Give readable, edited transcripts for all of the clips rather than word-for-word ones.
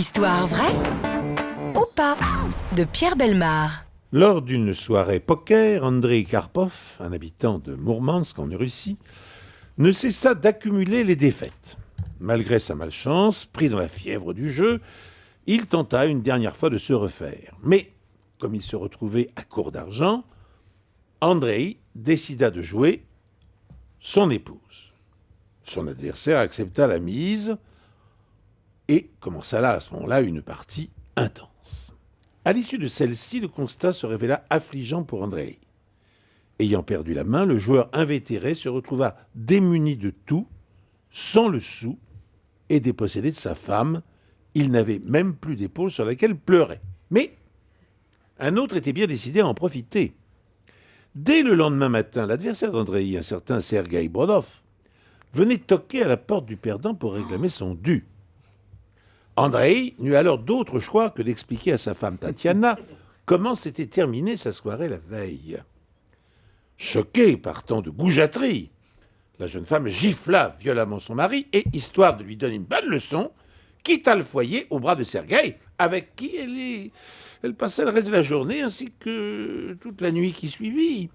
L'histoire vraie ou pas de Pierre Bellemare. Lors d'une soirée poker, Andrei Karpov, un habitant de Mourmansk en Russie, ne cessa d'accumuler les défaites. Malgré sa malchance, pris dans la fièvre du jeu, il tenta une dernière fois de se refaire. Mais, comme il se retrouvait à court d'argent, Andrei décida de jouer son épouse. Son adversaire accepta la mise et commença là, à ce moment-là, une partie intense. À l'issue de celle-ci, le constat se révéla affligeant pour Andrei. Ayant perdu la main, le joueur invétéré se retrouva démuni de tout, sans le sou, et dépossédé de sa femme. Il n'avait même plus d'épaule sur laquelle pleurer. Mais un autre était bien décidé à en profiter. Dès le lendemain matin, l'adversaire d'Andrei, un certain Sergueï Brodov, venait toquer à la porte du perdant pour réclamer son dû. Andrei n'eut alors d'autre choix que d'expliquer à sa femme Tatiana comment s'était terminée sa soirée la veille. Choquée par tant de goujaterie, la jeune femme gifla violemment son mari et, histoire de lui donner une bonne leçon, quitta le foyer au bras de Sergueï, avec qui elle passait le reste de la journée ainsi que toute la nuit qui suivit.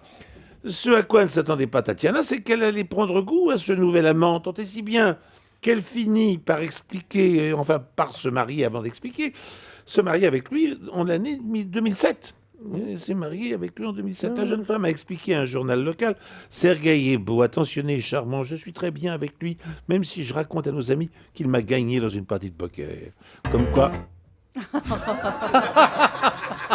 Ce à quoi ne s'attendait pas Tatiana, c'est qu'elle allait prendre goût à ce nouvel amant, tant et si bien qu'elle finit par expliquer, enfin par se marier avant d'expliquer, se marier avec lui en l'année 2007. Elle s'est mariée avec lui en 2007. La jeune femme a expliqué à un journal local: Sergueï est beau, attentionné et charmant, je suis très bien avec lui, même si je raconte à nos amis qu'il m'a gagné dans une partie de poker. Comme quoi...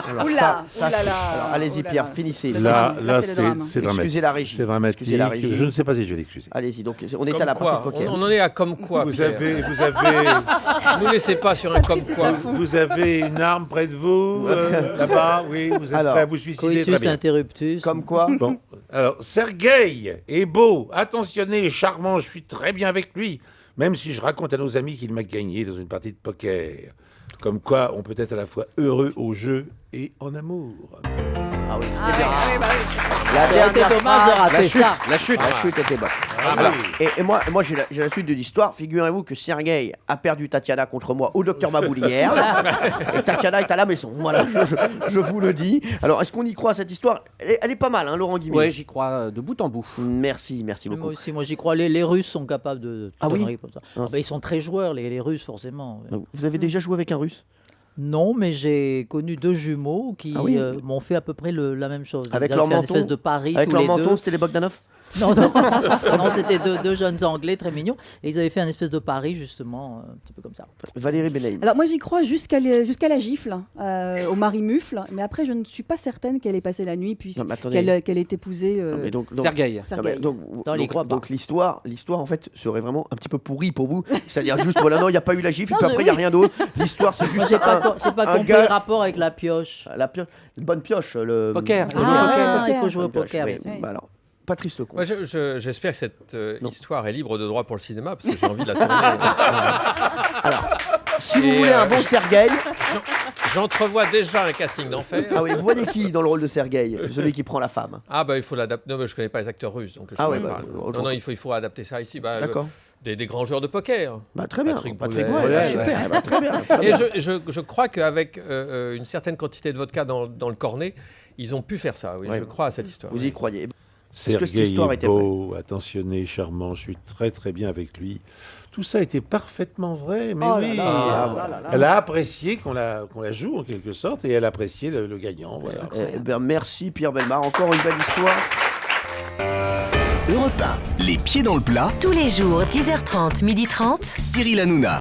Alors, Oula, ça, oulala, alors, allez-y, oulala. Pierre, finissez. Là, c'est le drame. c'est dramatique. Excusez la régie. C'est dramatique. Excusez la régie. Je ne sais pas si je vais l'excuser. Allez-y, donc on est Comme à la quoi partie poker. on en est à comme quoi, Vous Pierre avez, Ne nous laissez pas sur un comme quoi. vous avez une arme près de vous, là-bas, oui, vous êtes Alors, prêt à vous suicider, très Coitus bien. interruptus. Comme quoi Bon, alors, Sergueï est beau, attentionné et charmant, je suis très bien avec lui, même si je raconte à nos amis qu'il m'a gagné dans une partie de poker. Comme quoi, on peut être à la fois heureux au jeu et en amour. Ah oui, c'était bien. Ça aurait été dommage de rater ça. La chute. La chute était bonne. Alors, et moi j'ai la suite de l'histoire. Figurez-vous que Sergueï a perdu Tatiana contre moi au docteur Mabouli hier. Et Tatiana est à la maison. Voilà, je vous le dis. Alors, est-ce qu'on y croit à cette histoire? Elle est pas mal, hein, Laurent Guimard. Ouais, j'y crois de bout en bout. Merci Moi beaucoup. aussi, moi j'y crois. Les Russes sont capables de Ah oui conneries comme ça. Ah bah, ils sont très joueurs, les Russes, forcément. Ouais. Vous avez déjà joué avec un Russe? Non, mais j'ai connu deux jumeaux qui Ah oui m'ont fait à peu près la même chose. Avec Ils leur avaient fait un menton espèce de pari Avec tous leur les menton, deux. c'était les Bogdanov? Non, non, non, c'était deux jeunes Anglais très mignons. Et ils avaient fait un espèce de pari, justement, un petit peu comme ça. Valérie Benaïm. Alors moi j'y crois jusqu'à la gifle, au mari mufle, mais après je ne suis pas certaine qu'elle ait passé la nuit Non, mais attendez. qu'elle ait épousé Non, mais donc- Sergueï. Non, mais Sergueï. donc, Non, il y croit pas. donc l'histoire en fait serait vraiment un petit peu pourrie pour vous. C'est-à-dire juste voilà, non, il n'y a pas eu la gifle, et Non, puis je- après il n'y a rien d'autre. L'histoire c'est Moi, juste j'ai pas un compris gars- le rapport avec la pioche. la pioche, une bonne pioche. Le Poker. le Ah, poker. il faut jouer au Bonne pioche, poker. oui. oui. Bah alors, Patrice Lecomte. Moi, j'espère que cette Non. histoire est libre de droit pour le cinéma, parce que j'ai envie de la tourner. Si vous Et, voulez un bon Sergueï, J'entrevois déjà un casting d'enfer. ah oui, vous voyez qui dans le rôle de Sergueï? Celui qui prend la femme. Ah bah il faut l'adapter. Non, mais je connais pas les acteurs russes, donc je Ah pourrais ouais, pas. bah, Non, non, il faut adapter ça ici. Bah, D'accord. Des grands joueurs de poker. Bah très bien. Patrick Patrick Bruel, Bruel, ouais, super. ouais. Bah, très bien. très Et bien. je crois qu'avec une certaine quantité de vodka dans le cornet, ils ont pu faire ça. Oui, Ouais. je crois à cette histoire. Vous y croyez? que cette Sergueï histoire est était beau, attentionné, charmant, je suis très très bien avec lui. Tout ça était parfaitement vrai, mais Oh là oui. là. Elle a apprécié qu'on la joue en quelque sorte, et elle a apprécié le gagnant. Voilà. Merci Pierre Bellemare. Encore une belle histoire. Europe 1, les pieds dans le plat, Tous les jours, 10h30, 12h30. Cyril Hanouna.